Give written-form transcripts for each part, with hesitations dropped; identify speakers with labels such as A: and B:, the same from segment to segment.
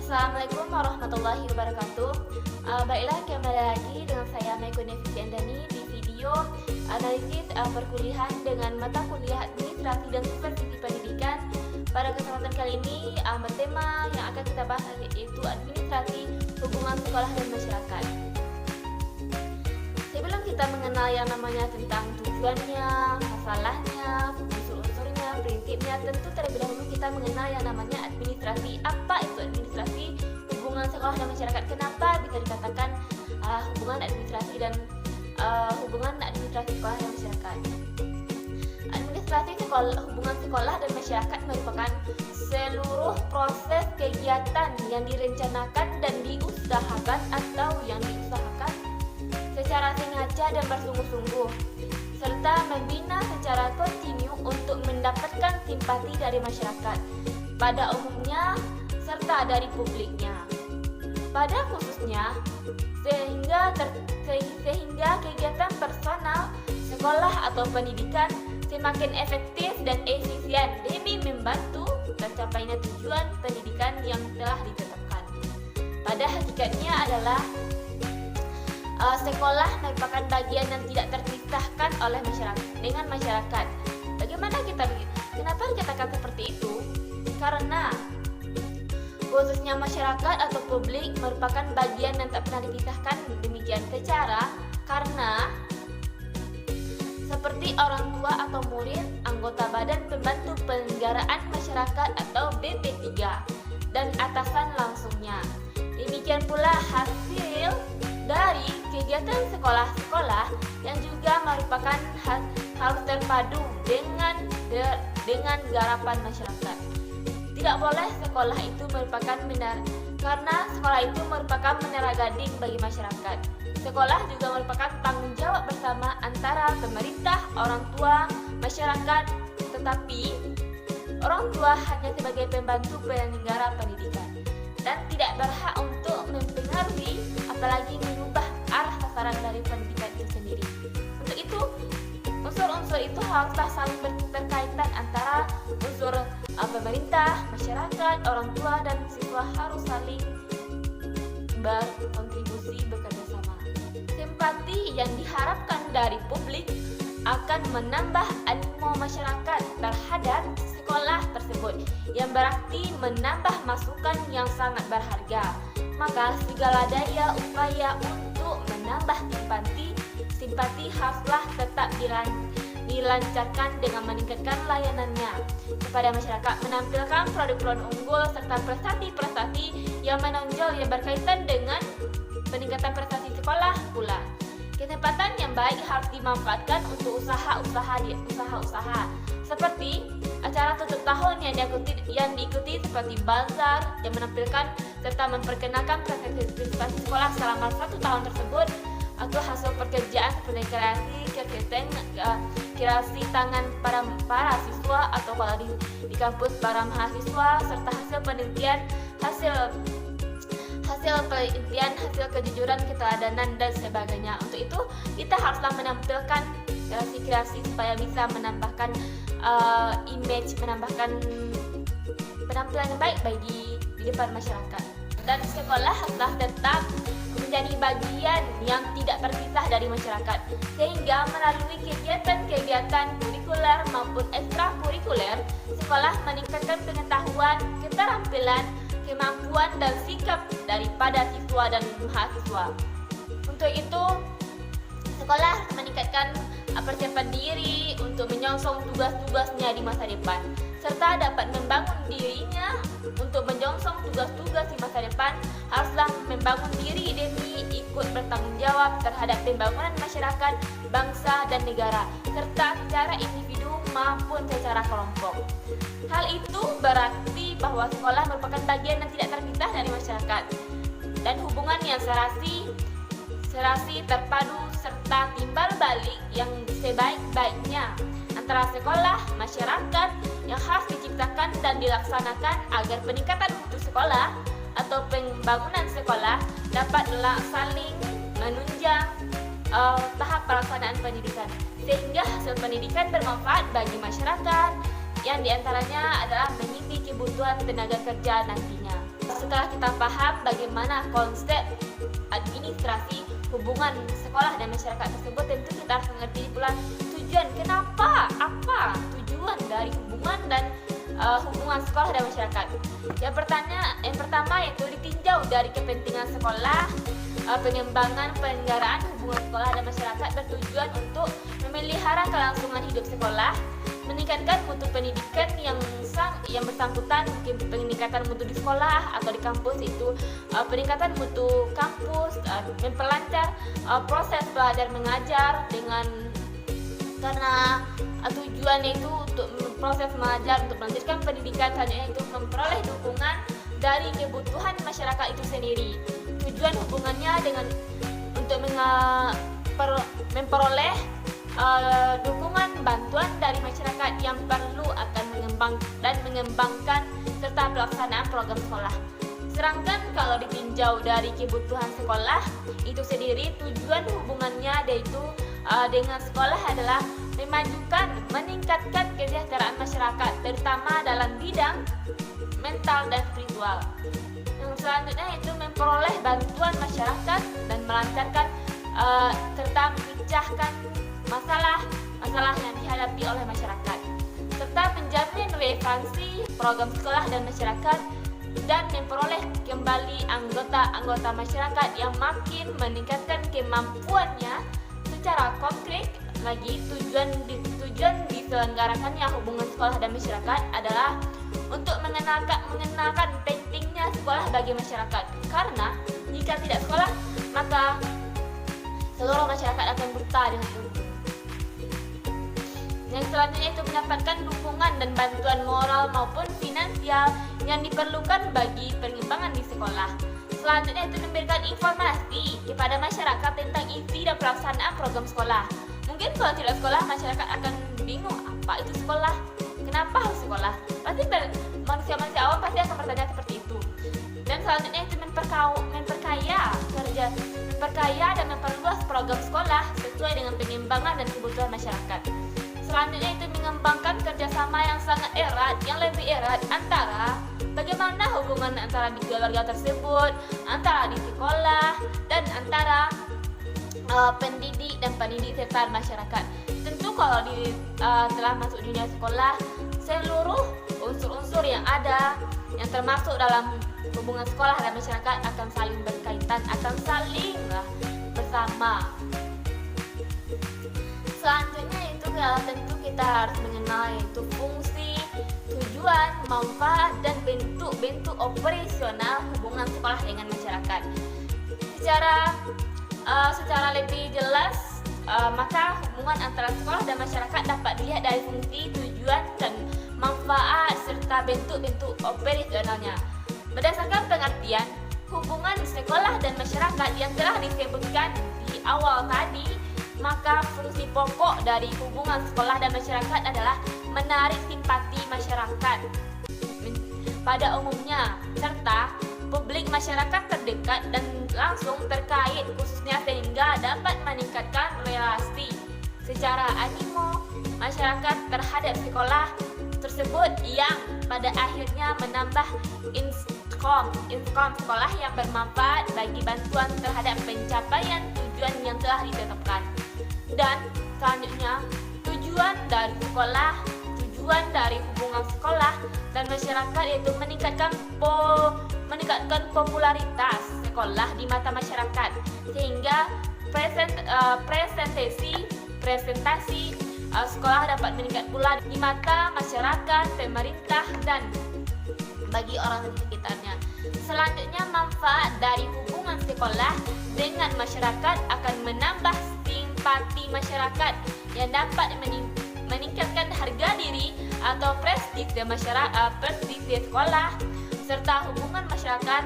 A: Assalamualaikum warahmatullahi wabarakatuh. Baiklah, kembali lagi dengan saya Maiko Nevisi Andani di video analisis perkuliahan dengan mata kuliah administrasi dan supervisi pendidikan. Pada kesempatan kali ini bertema yang akan kita bahas yaitu administrasi hubungan sekolah dan masyarakat. Sebelum kita mengenal yang namanya tentang tujuannya, masalahnya, unsur-unsurnya, prinsipnya, tentu terlebih dahulu kita mengenal yang namanya administrasi. Apa itu administrasi? Hubungan sekolah dan masyarakat. Kenapa bisa dikatakan hubungan administrasi dan hubungan administrasi sekolah dan masyarakat? Administrasi sekolah, hubungan sekolah dan masyarakat merupakan seluruh proses kegiatan yang direncanakan dan diusahakan atau yang diusahakan secara sengaja dan bersungguh-sungguh, serta membina secara kontinu untuk mendapatkan simpati dari masyarakat pada umumnya serta dari publiknya. Pada khususnya, sehingga kegiatan personal sekolah atau pendidikan semakin efektif dan efisien demi membantu tercapainya tujuan pendidikan yang telah ditetapkan. Pada hakikatnya adalah sekolah merupakan bagian yang tidak terpisahkan oleh masyarakat. Bagaimana kenapa dikatakan seperti itu? Karena khususnya masyarakat atau publik merupakan bagian yang tak pernah dipisahkan demikian secara karena seperti orang tua atau murid, anggota badan pembantu penyelenggaraan masyarakat atau BP3 dan atasan langsungnya. Demikian pula hasil dari kegiatan sekolah-sekolah yang juga merupakan harus terpadu dengan garapan masyarakat. Tidak boleh sekolah itu merupakan karena sekolah itu merupakan menara gading bagi masyarakat. Sekolah juga merupakan tanggung jawab bersama antara pemerintah, orang tua, masyarakat, tetapi orang tua hanya sebagai pembantu penyelenggara pendidikan dan tidak berhak untuk mempengaruhi apalagi mengubah arah sasaran dari pendidikan itu sendiri. Untuk itu, unsur-unsur itu haruslah saling berkaitan antara unsur pemerintah, masyarakat, orang tua, dan siswa harus saling berkontribusi bekerja sama. Simpati yang diharapkan dari publik akan menambah animo masyarakat terhadap sekolah tersebut, yang berarti menambah masukan yang sangat berharga. Maka segala daya upaya untuk menambah simpati haruslah tetap dilancarkan dengan meningkatkan layanannya kepada masyarakat, menampilkan produk-produk unggul serta prestasi-prestasi yang menonjol yang berkaitan dengan peningkatan prestasi sekolah pula. Kesempatan yang baik harus dimanfaatkan untuk usaha-usaha seperti acara tutup tahun yang diikuti seperti bazar yang menampilkan serta memperkenalkan prestasi sekolah selama 1 tahun tersebut, atau hasil pekerjaan seperti kreasi tangan para siswa atau kalau di kampus para mahasiswa, serta hasil penelitian, hasil kejujuran, keteladanan dan sebagainya. Untuk itu kita haruslah menampilkan kreasi supaya bisa menambahkan image, menambahkan penampilan yang baik bagi di depan masyarakat. Dan sekolah haruslah tetap menjadi bagian yang tidak terpisah dari masyarakat, sehingga melalui kegiatan-kegiatan kurikuler maupun ekstrakurikuler, sekolah meningkatkan pengetahuan, keterampilan, kemampuan dan sikap daripada siswa dan mahasiswa. Untuk itu, sekolah meningkatkan persiapan diri untuk menyongsong tugas-tugasnya di masa depan, serta dapat membangun dirinya untuk menyongsong tugas-tugas di masa depan. Haruslah membangun diri demi ikut bertanggung jawab terhadap pembangunan masyarakat, bangsa dan negara, serta secara individu maupun secara kelompok. Hal itu berarti bahwa sekolah merupakan bagian yang tidak terpisah dari masyarakat dan hubungan yang serasi, terpadu serta timbal balik yang sebaik-baiknya antara sekolah, masyarakat yang harus diciptakan dan dilaksanakan agar peningkatan mutu sekolah atau pembangunan sekolah dapat saling menunjang tahap pelaksanaan pendidikan, sehingga hasil pendidikan bermanfaat bagi masyarakat yang diantaranya adalah mengisi kebutuhan tenaga kerja nantinya. setelah kita paham bagaimana konsep administrasi hubungan sekolah dan masyarakat tersebut, tentu kita harus mengerti pula tujuan, kenapa, apa tujuan dari hubungan dan hubungan sekolah dan masyarakat. Yang pertama yaitu ditinjau dari kepentingan sekolah. Pengembangan penyelenggaraan hubungan sekolah dan masyarakat bertujuan untuk memelihara kelangsungan hidup sekolah, meningkatkan mutu pendidikan yang bersangkutan, mungkin peningkatan mutu di sekolah atau di kampus itu peningkatan mutu kampus, memperlancar proses belajar mengajar karena tujuannya itu untuk proses mengajar, untuk melanjutkan pendidikan, selanjutnya itu memperoleh dukungan dari kebutuhan masyarakat itu sendiri. Tujuan hubungannya untuk memperoleh dukungan bantuan dari masyarakat yang perlu akan mengembangkan serta pelaksanaan program sekolah. Sedangkan kalau ditinjau dari kebutuhan sekolah itu sendiri, tujuan hubungannya yaitu dengan sekolah adalah memajukan, meningkatkan kesejahteraan masyarakat, terutama dalam bidang mental dan spiritual. Yang selanjutnya itu memperoleh bantuan masyarakat dan melancarkan serta memecahkan masalah yang dihadapi oleh masyarakat, serta menjamin relevansi program sekolah dan masyarakat, dan memperoleh kembali anggota masyarakat yang makin meningkatkan kemampuannya secara konkret. Lagi tujuan diselenggarakannya hubungan sekolah dan masyarakat adalah untuk mengenalkan pentingnya sekolah bagi masyarakat, karena jika tidak sekolah maka seluruh masyarakat akan buta dengan ilmu. Yang selanjutnya itu mendapatkan dukungan dan bantuan moral maupun finansial yang diperlukan bagi pengembangan di sekolah. Selanjutnya itu memberikan informasi kepada masyarakat tentang isi dan pelaksanaan program sekolah. Mungkin kalau tidak sekolah, masyarakat akan bingung apa itu sekolah, kenapa harus sekolah. Pasti manusia awam pasti akan bertanya seperti itu. Dan selanjutnya itu memperkaya dan memperluas program sekolah sesuai dengan pengembangan dan kebutuhan masyarakat. Selanjutnya itu mengembangkan kerjasama yang sangat erat, yang lebih erat antara bagaimana hubungan antara di keluarga tersebut, antara di sekolah, dan antara pendidik dan pendidik serta masyarakat. Tentu kalau telah masuk dunia sekolah, seluruh unsur-unsur yang ada yang termasuk dalam hubungan sekolah dan masyarakat akan saling berkaitan, akan saling bersama. Selanjutnya itu tentu kita harus mengenal yaitu fungsi, tujuan, manfaat, dan bentuk-bentuk operasional hubungan sekolah dengan masyarakat. Secara lebih jelas, maka hubungan antara sekolah dan masyarakat dapat dilihat dari fungsi, tujuan, dan manfaat serta bentuk-bentuk operasionalnya. Berdasarkan pengertian hubungan sekolah dan masyarakat yang telah disebutkan di awal tadi, maka fungsi pokok dari hubungan sekolah dan masyarakat adalah menarik simpati masyarakat pada umumnya, serta publik masyarakat terdekat dan langsung terkait khususnya, sehingga dapat meningkatkan relasi secara animo masyarakat terhadap sekolah tersebut yang pada akhirnya menambah income sekolah yang bermanfaat bagi bantuan terhadap pencapaian tujuan yang telah ditetapkan. Dan selanjutnya, tujuan dari hubungan sekolah dan masyarakat yaitu meningkatkan popularitas sekolah di mata masyarakat, sehingga presentasi sekolah dapat meningkat pula di mata masyarakat, pemerintah, dan bagi orang di sekitarnya. Selanjutnya, manfaat dari hubungan sekolah dengan masyarakat akan menambah simpati masyarakat yang dapat meningkatkan harga diri atau prestige sekolah, serta hubungan masyarakat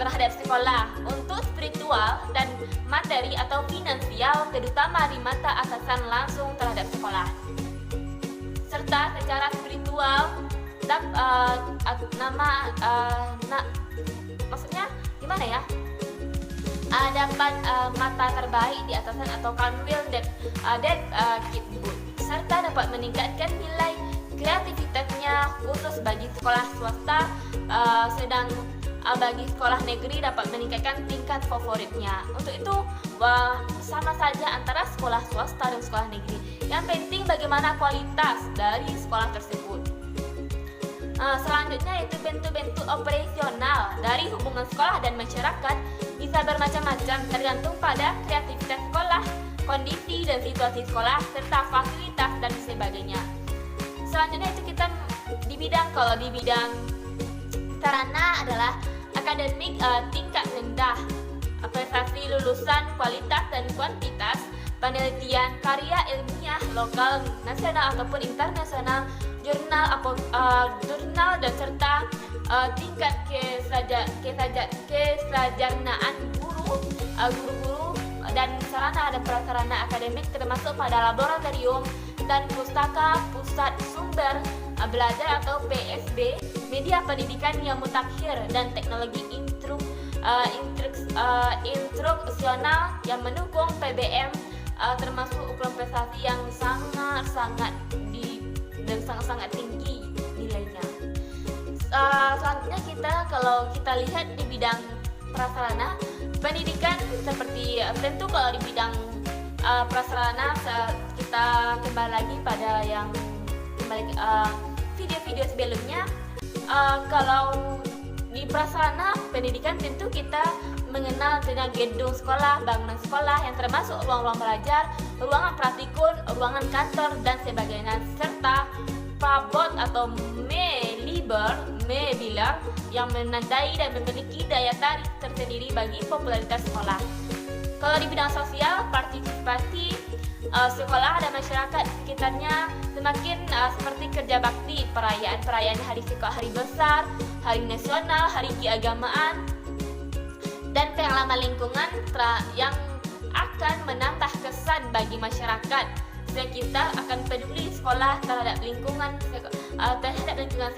A: terhadap sekolah untuk spiritual dan materi atau finansial, terutama di mata atasan langsung terhadap sekolah. Serta secara spiritual maksudnya gimana ya? Dapat mata terbaik di atasan atau kanwil serta dapat meningkatkan nilai kreativitasnya khusus bagi sekolah swasta, sedang bagi sekolah negeri dapat meningkatkan tingkat favoritnya. Untuk itu sama saja antara sekolah swasta dan sekolah negeri. Yang penting bagaimana kualitas dari sekolah tersebut. Selanjutnya itu bentuk-bentuk operasional dari hubungan sekolah dan masyarakat bisa bermacam-macam tergantung pada kreativitas sekolah, kondisi dan situasi sekolah, serta fasilitas dan sebagainya. Selanjutnya itu kita di bidang sarana adalah akademik tingkat rendah, prestasi lulusan, kualitas dan kuantitas, penelitian, karya ilmiah lokal, nasional ataupun internasional, jurnal dan serta tingkat kesarjanaan guru-guru dan sarana dan prasarana akademik termasuk pada laboratorium dan pustaka, pusat sumber belajar atau PSB, media pendidikan yang mutakhir dan teknologi instruksional yang mendukung PBM, termasuk ukuran prestasi yang sangat tinggi nilainya. Selanjutnya kalau kita lihat di bidang prasarana pendidikan seperti tentu kalau di bidang prasarana kita kembali lagi pada yang video-video sebelumnya. Kalau di prasarana pendidikan tentu kita mengenal tentang gedung sekolah, bangunan sekolah yang termasuk ruang-ruang belajar, ruangan praktikum, ruangan kantor dan sebagainya, serta prabot atau mebilar yang menandai dan memiliki daya tarik tersendiri bagi popularitas sekolah. Kalau di bidang sosial, partisipasi sekolah dan masyarakat sekitarnya semakin seperti kerja bakti, perayaan hari besar, hari nasional, hari keagamaan, dan pengalaman lingkungan yang akan menambah kesan bagi masyarakat sekitar akan peduli sekolah terhadap lingkungan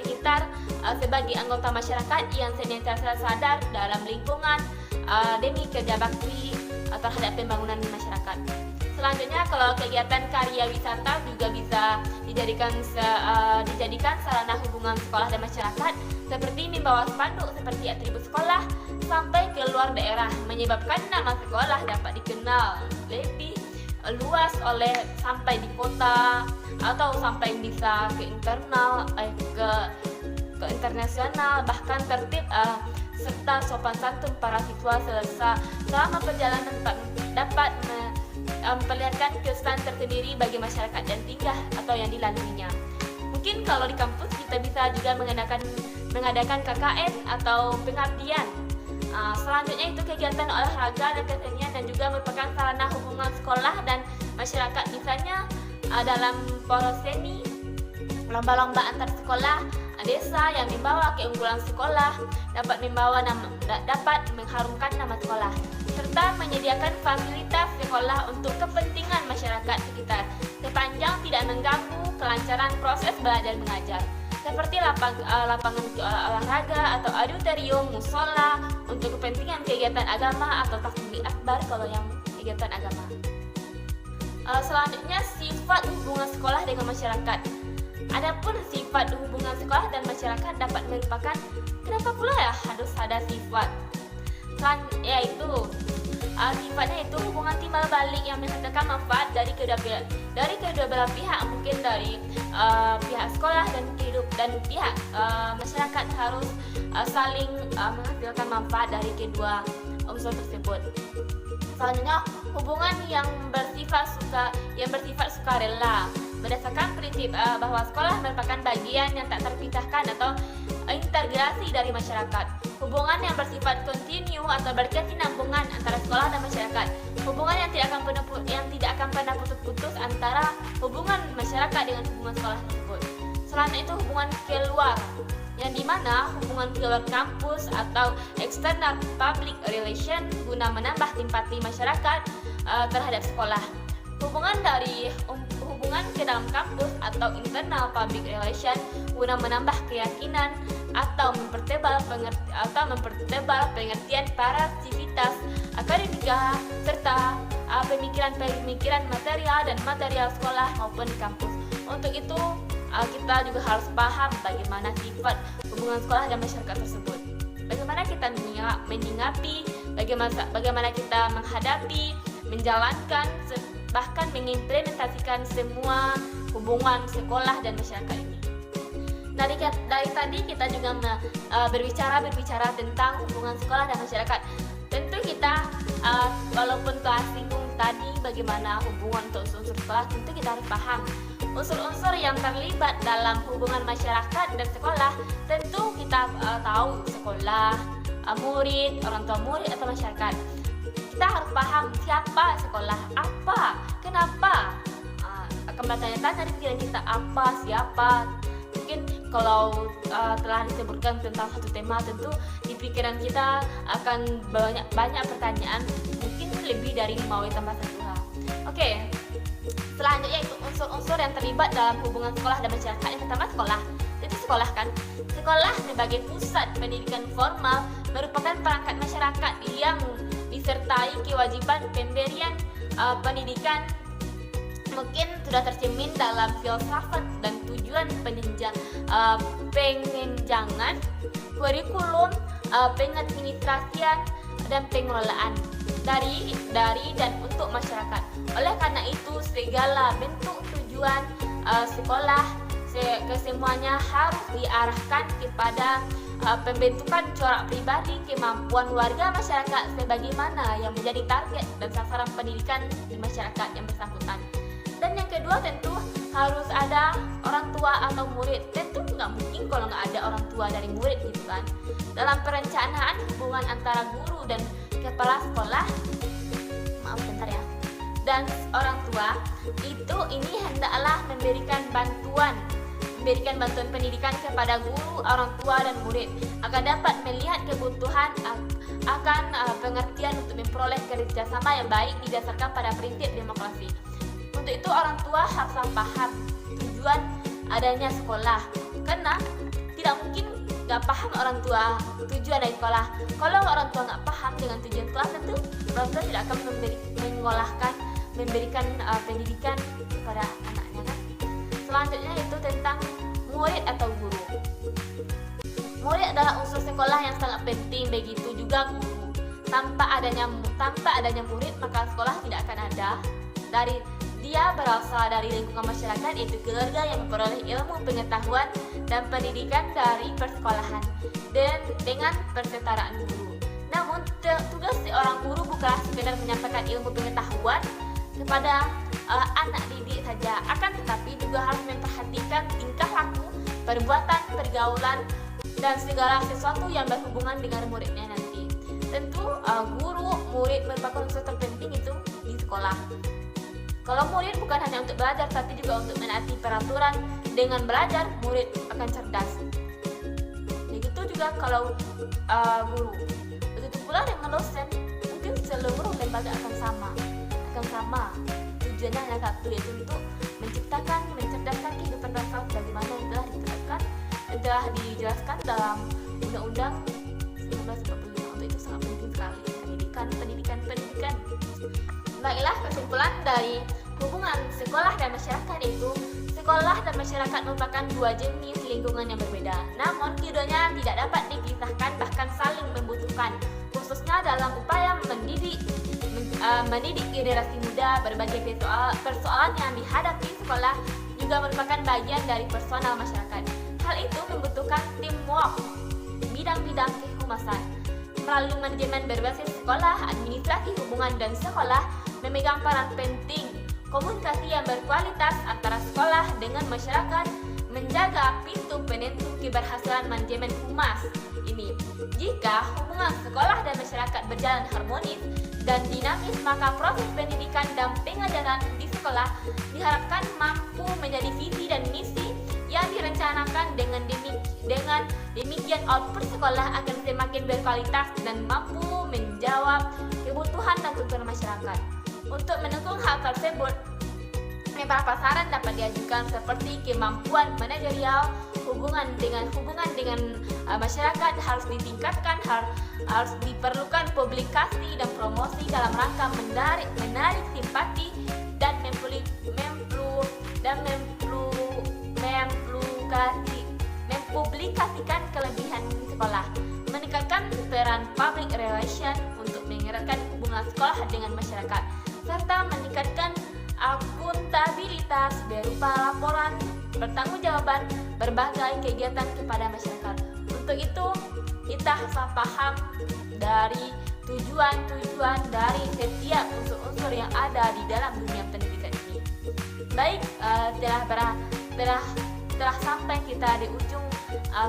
A: sekitar sebagai anggota masyarakat yang senantiasa sadar dalam lingkungan demi kerja bakti terhadap pembangunan masyarakat. Selanjutnya kalau kegiatan karya wisata juga bisa dijadikan sarana hubungan sekolah dan masyarakat, seperti membawa spanduk seperti atribut sekolah sampai ke luar daerah, menyebabkan nama sekolah dapat dikenal lebih luas sampai di kota atau sampai bisa ke internasional, bahkan tertib serta sopan santun para siswa selama perjalanan dapat memperlihatkan kesan tersendiri bagi masyarakat dan tingkah atau yang dilaluinya. Mungkin kalau di kampus kita bisa juga mengadakan KKN atau pengabdian. Selanjutnya itu kegiatan olahraga dan kesenian dan juga merupakan sarana hubungan sekolah dan masyarakat, misalnya dalam poros seni, lomba-lomba antar sekolah desa yang membawa keunggulan sekolah dapat mengharumkan nama sekolah, serta menyediakan fasilitas sekolah untuk kepentingan masyarakat sekitar sepanjang tidak mengganggu kelancaran proses belajar mengajar, seperti lapangan olahraga atau auditorium, musola untuk kepentingan kegiatan agama atau takbir akbar kalau yang kegiatan agama. Selanjutnya sifat hubungan sekolah dengan masyarakat. Adapun sifat hubungan sekolah dan masyarakat dapat merupakan kenapa pula ya harus ada sifat, yaitu sifatnya itu hubungan timbal balik yang menghasilkan manfaat dari kedua belah pihak, mungkin dari pihak sekolah dan pihak masyarakat harus saling menghasilkan manfaat dari kedua unsur tersebut. Selanjutnya hubungan yang bersifat sukarela berdasarkan prinsip bahwa sekolah merupakan bagian yang tak terpisahkan atau integrasi dari masyarakat. Hubungan yang bersifat kontinu atau berkesinambungan antara sekolah dan masyarakat. Hubungan yang tidak akan pernah putus-putus antara hubungan masyarakat dengan hubungan sekolah tersebut. Selanjutnya itu hubungan keluar, yang dimana hubungan keluar kampus atau external public relation guna menambah simpati masyarakat terhadap sekolah. Hubungan ke dalam kampus atau internal public relation guna menambah keyakinan atau mempertebal pengertian para aktivitas akademika serta pemikiran material sekolah maupun kampus. Untuk itu kita juga harus paham bagaimana sifat hubungan sekolah dan masyarakat tersebut. Bagaimana bagaimana kita menyikapi, bagaimana kita menghadapi, menjalankan, bahkan mengimplementasikan semua hubungan sekolah dan masyarakat ini. Dari tadi kita juga berbicara tentang hubungan sekolah dan masyarakat. Tentu kita walaupun telah singgung tadi bagaimana hubungan untuk unsur sekolah, tentu kita harus paham unsur-unsur yang terlibat dalam hubungan masyarakat dan sekolah. Tentu kita tahu sekolah, murid, orang tua murid atau masyarakat. Kita harus paham siapa sekolah, apa, kenapa. Akan bertanya-tanya di pikiran kita apa, siapa. Mungkin kalau telah disebutkan tentang satu tema, tentu di pikiran kita akan banyak pertanyaan, mungkin lebih dari 5W tambah 1H. Oke, selanjutnya itu unsur-unsur yang terlibat dalam hubungan sekolah dan masyarakat. Yang pertama sekolah. Jadi sekolah kan, sekolah sebagai pusat pendidikan formal merupakan perangkat masyarakat yang disertai kewajiban pemberian pendidikan. Mungkin sudah tercermin dalam filsafat dan tujuan pengenjangan, kurikulum, pengadministrasian, dan pengelolaan dari dan untuk masyarakat. Oleh karena itu, segala bentuk tujuan sekolah kesemuanya harus diarahkan kepada pembentukan corak pribadi kemampuan warga masyarakat sebagaimana yang menjadi target dan sasaran pendidikan di masyarakat yang bersangkutan. Dan yang kedua, tentu harus ada orang tua atau murid. Tentu nggak mungkin kalau nggak ada orang tua dari murid gitu kan. Dalam perencanaan hubungan antara guru dan kepala sekolah, dan orang tua ini hendaklah memberikan bantuan pendidikan kepada guru, orang tua dan murid agar dapat melihat kebutuhan akan pengertian untuk memperoleh kerjasama yang baik didasarkan pada prinsip demokrasi. Untuk itu orang tua harus paham tujuan adanya sekolah, karena tidak mungkin nggak paham orang tua tujuan dari sekolah. Kalau orang tua nggak paham dengan tujuan sekolah, tentu orang tua tidak akan memberikan pendidikan kepada anaknya kan. Selanjutnya itu tentang murid atau guru. Murid adalah unsur sekolah yang sangat penting, begitu juga guru. Tanpa adanya murid, maka sekolah tidak akan ada. Dia berasal dari lingkungan masyarakat, yaitu keluarga yang memperoleh ilmu, pengetahuan, dan pendidikan dari persekolahan dan dengan persetaraan guru. Namun tugas seorang guru bukanlah sekedar menyampaikan ilmu pengetahuan kepada anak didik saja, akan tetapi juga harus memperhatikan tingkah laku, perbuatan, pergaulan, dan segala sesuatu yang berhubungan dengan muridnya nanti. Tentu guru, murid merupakan unsur terpenting itu di sekolah. Kalau murid bukan hanya untuk belajar, tapi juga untuk menaati peraturan. Dengan belajar, murid akan cerdas. Begitu juga kalau guru. Begitu pula dengan dosen. Mungkin seluruh lembaga akan sama. Tujuannya hanya satu, yaitu untuk mencerdaskan kehidupan bangsa bagaimana yang telah ditetapkan dan telah dijelaskan dalam Undang-Undang 1945. Untuk itu sangat penting sekali pendidikan. Baiklah, kesimpulan dari hubungan sekolah dan masyarakat itu, sekolah dan masyarakat merupakan dua jenis lingkungan yang berbeda. Namun keduanya tidak dapat dipisahkan, bahkan saling membutuhkan, khususnya dalam upaya mendidik generasi muda. Berbagai persoalan yang dihadapi sekolah juga merupakan bagian dari personal masyarakat. Hal itu membutuhkan teamwork bidang-bidang kehumasan. Melalui manajemen berbasis sekolah, administrasi hubungan dan sekolah memegang peran penting. Komunikasi yang berkualitas antara sekolah dengan masyarakat menjaga pintu penentu keberhasilan manajemen humas ini. Jika hubungan sekolah dan masyarakat berjalan harmonis dan dinamis, maka proses pendidikan dan pengajaran di sekolah diharapkan mampu menjadi visi dan misi yang direncanakan. Dengan demikian output sekolah akan semakin berkualitas dan mampu menjawab kebutuhan dan tuntutan masyarakat. Untuk mendukung hal tersebut, beberapa saran dapat diajukan seperti kemampuan manajerial, hubungan dengan masyarakat harus ditingkatkan, harus diperlukan publikasi dan promosi dalam rangka menarik simpati dan mempublikasikan kelebihan sekolah, meningkatkan dan public relation untuk mengeratkan hubungan sekolah dengan masyarakat, serta meningkatkan akuntabilitas berupa laporan pertanggungjawaban berbagai kegiatan kepada masyarakat. Untuk itu, kita harus paham dari tujuan-tujuan dari setiap unsur-unsur yang ada di dalam dunia pendidikan ini. Baik, telah sampai kita di ujung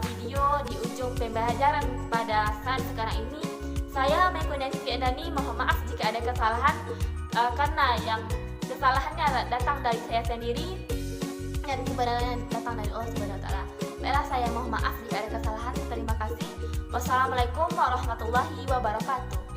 A: video, di ujung pembelajaran pada saat sekarang ini. Saya Maimunah Siti Andani, mohon maaf jika ada kesalahan, karena yang kesalahannya datang dari saya sendiri dan kebenarannya datang dari Allah Subhanahu wa taala. Baiklah, saya mohon maaf jika ada kesalahan. Terima kasih. Wassalamualaikum warahmatullahi wabarakatuh.